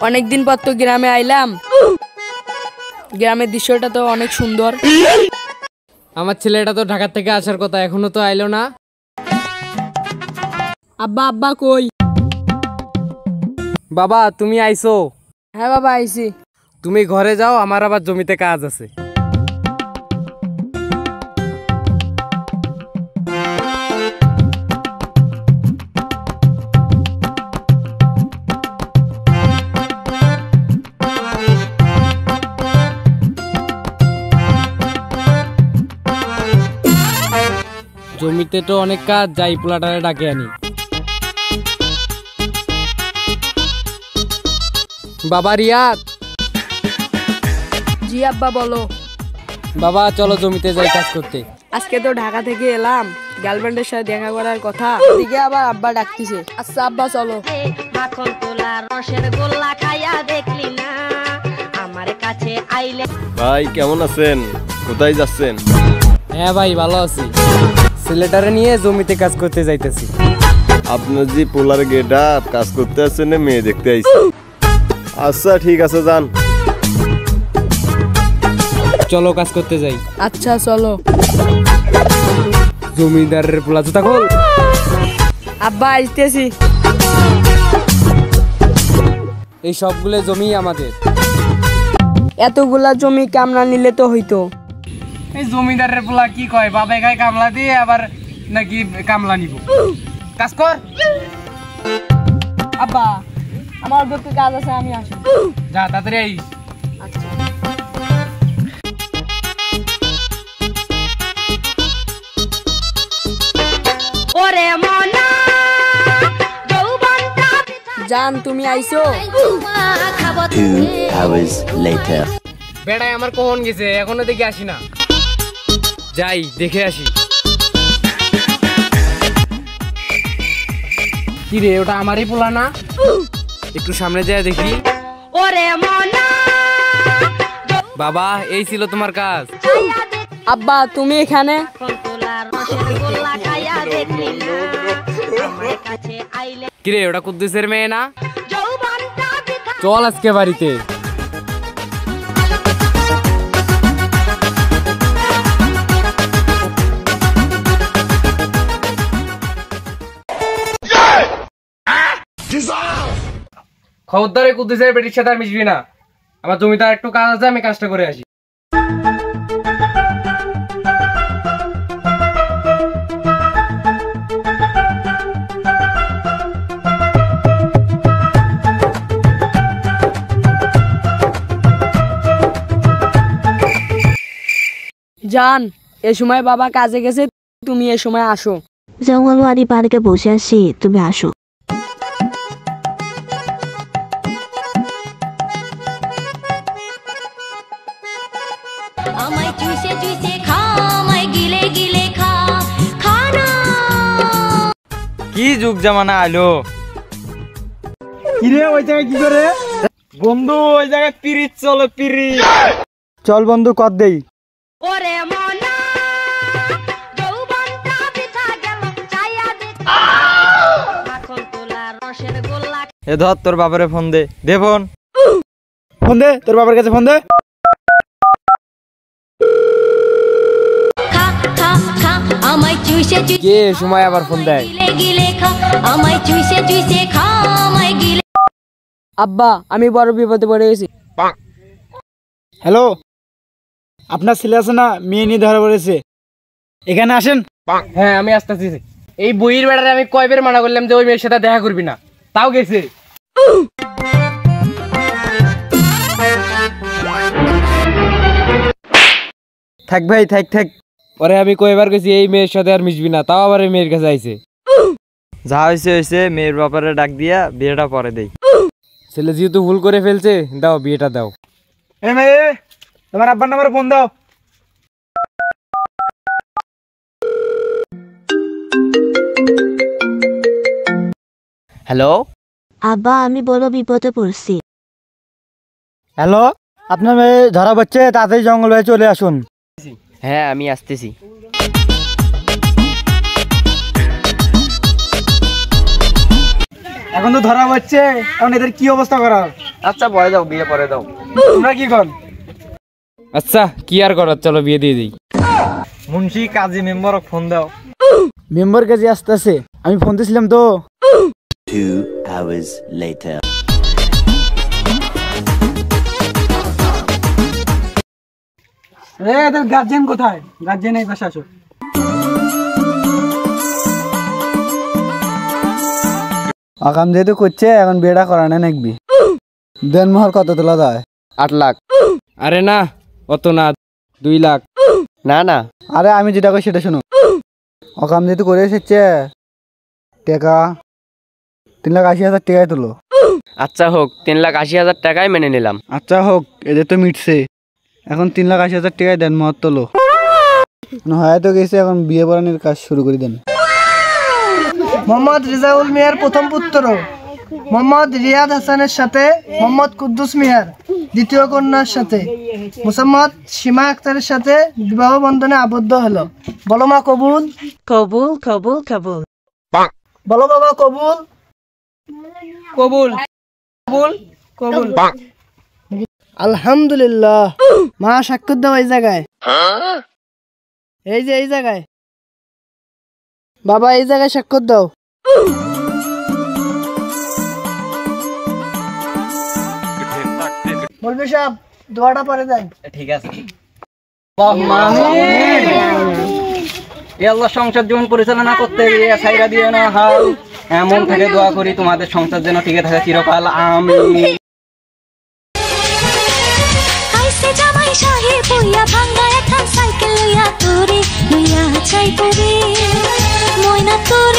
অনেকদিন পর তো গ্রামে আইলাম, গ্রামের দৃশ্যটা তো অনেক সুন্দর। আমার ছেলেটা তো ঢাকা থেকে আসার কথা, এখনো তো আইলো না। আব্বা আব্বা কই? বাবা তুমি আইছো? হ্যাঁ বাবা আইছি। তুমি ঘরে যাও, আমার আবার জমিতে কাজ আছে। জমিতে তো অনেক কাজ, যাই পোলাটারে ডাকে আনি। বাবা রিয়াদ। জি আব্বা বলো। বাবা চলো জমিতে যাই কাজ করতে। আজকে তো ঢাকা থেকে এলাম, গার্লফ্রেন্ডের সাথে দেখা করার কথা, এদিকে আবার আব্বা ডাকতেছে। আচ্ছা আব্বা চলো। মাখন তোলা রসের গোল্লা খাইয়া দেখলি না আমার কাছে আইলে। ভাই কেমন আছেন? কোথায় যাচ্ছেন? হ্যাঁ ভাই ভালো আছি, ছেলেটারে নিয়ে জমিতে কাজ করতে যাইতেছি। আপনার যে পোলার গেটা কাজ করতে আসছেন না মেয়ে দেখতে আইছি? আচ্ছা ঠিক আছে যান। চলো কাজ করতে যাই। আচ্ছা চলো। জমিদারের পোলা জুতা খোল। আব্বা আইতেছি। এই সবগুলো জমি আমাদের। এতগুলা জমি কামলা নিলে তো হইতো। এই জমিদারের পোলা কি কয়, বাবা খায় কামলা দিয়ে আবার নাকি কামলা নিব। কাজ কর। আব্বা আমার একটু কাজ আছে, আমি আসি। যা তাড়াতাড়ি আইস। আচ্ছা। ওরে মনা যৌবনটা জান তুমি আইছো? খাবো 2 hours later. বেড়াই আমার কখন গেছে, এখনো দেখে আসি না। যাই দেখে আসি। কি রে, ওটা আমারই পোলা না? একটু সামনে যায় দেখি। ওরে মনা বাবা এই ছিল তোমার কাজ। আব্বা তুমি এখানে? মাখন তোলা রসের গোল্লা খাইয়া দেখলি না আমার কাছে আইলে। কি রে, ওটা কুদ্দুসের মেয়ে না? যৌবনটা বৃথা চল আজকে বাড়িতে। খবরদারে কুদ্দুসের বেটির সাথে আর মিশবি না। আমার জমিতে আর একটু কাজ আছে, আমি কাজটা করে আসি। জান এ সময় বাবা কাজে গেছে, তুমি এ সময় আসো। জঙ্গলবাড়ি পার্কে বসে আছি, তুমি আসো। আমায় চুষে চুষে খা আমায় গিলে গিলে খা খানা। কি যুগ জামানা আলো। কিরে ওই জায়গায় কি করে? বন্ধু ওই জায়গায় পিরিত চলো, পিরিত। চল বন্ধু কর দেই। ওরে মনা যৌবনটা বৃথা গেল চাইয়া দেখ মাখন তোলা রসের গোল্লা। এ ধর তোর বাবারে ফোন দে। দে ফোন। ফোন দে, তোর বাবার কাছে ফোন দে। খা খা খা আমায় চুষে চুষে কে এ সময় আবার ফোন দেয়? গিলে গিলে খা আমায় চুষে চুষে খা আমায় গিলে। আব্বা আমি বড় বিপদে পড়ে গেছি। হ্যালো, আপনার ছেলে আছে না, মেয়ে নিয়ে ধরা পড়েছে, এখানে আসেন। হ্যাঁ আমি আসতেছি। এই বইয়ের বেড়ারে আমি কয়বার মানা করলাম যে ওই মেয়ের সাথে দেখা করবি না, তাও গেছে। থাক ভাই থাক থাক। পরে আমি কয়বার গেছি এই মেয়ের সাথে আর মিশবি না, তাও আবার এই মেয়ের কাছে আইছে। যা হয়েছে হয়েছে, মেয়ের বাপারে ডাক দিয়া বিয়েটা পরে দেই। ছেলে যেহেতু ভুল করে ফেলছে, দাও বিয়েটা দাও। এ মেয়ে, তোমার আব্বার নাম্বারে ফোন দাও। হ্যালো আব্বা আমি বড় বিপদে পড়ছি। হ্যালো, আপনার মেয়ে ধরা পড়ছে, তাড়াতাড়ি জঙ্গল হয়ে চলে আসুন। হ্যাঁ আমি আসতেছি। এখন তো ধরা হচ্ছে, এখন এদের কি অবস্থা করা? আচ্ছা পরে দাও, বিয়ে পরে দাও। তোমরা কি কর? আচ্ছা কি আর করার, চলো বিয়ে দিয়ে দিই। মুন্সি কাজী মেম্বার ফোন দাও। মেম্বার কাজে আসতেছে, আমি ফোন দিয়েছিলাম তো। 2 hours later. এদের গার্জেন কোথায়? গার্জেন এই পাশে আসো। আকাম যেহেতু করছে, এখন বিয়েটা করানো নাকবি। দেনমোহর কত তোলা যায়? 8 লাখ। আরে না, অত না, 2 লাখ। না না, আরে আমি যেটা কই সেটা শোনো। অকাম যেহেতু করে এসেছে, টাকা 3,80,000 টাকায় তুলো। আচ্ছা হোক, 3,80,000 টাকায় মেনে নিলাম। আচ্ছা হোক, এদের তো মিটছে। এখন 3,80,000 টাকায় দেন মত তোলো। হয়তো গেছে, এখন বিয়ে পড়ানোর কাজ শুরু করে দেন। মোহাম্মদ রেজাউল মিয়ার প্রথম পুত্র মোহাম্মদ রিয়াদ হাসানের সাথে মোহাম্মদ কুদ্দুস মিয়ার দ্বিতীয় কন্যার সাথে মোসাম্মদ সীমা আক্তারের সাথে বিবাহ বন্ধনে আবদ্ধ হলো। বলো মা কবুল। কবুল কবুল কবুল। বলো বাবা কবুল। কবুল কবুল কবুল। আলহামদুলিল্লাহ। মা সাক্ষর দাও এই জায়গায়, এই যে এই জায়গায়। বাবা এই জায়গায় সাক্ষর দাও। বলবি সাহেব দোয়াটা পরে দেন। ঠিক আছে। আল্লাহ সংসার জীবন পরিচালনা করতে গিয়ে ছাইরা দিও না হাল, এমন থেকে দোয়া করি তোমাদের সংসার যেন টিকে থাকে চিরকাল, আমিন। আইসে জামাই সাহেব হইয়া ভাঙ্গা এখন সাইকেল লইয়া তোরে লইয়া চাই পরে ময়না তোরে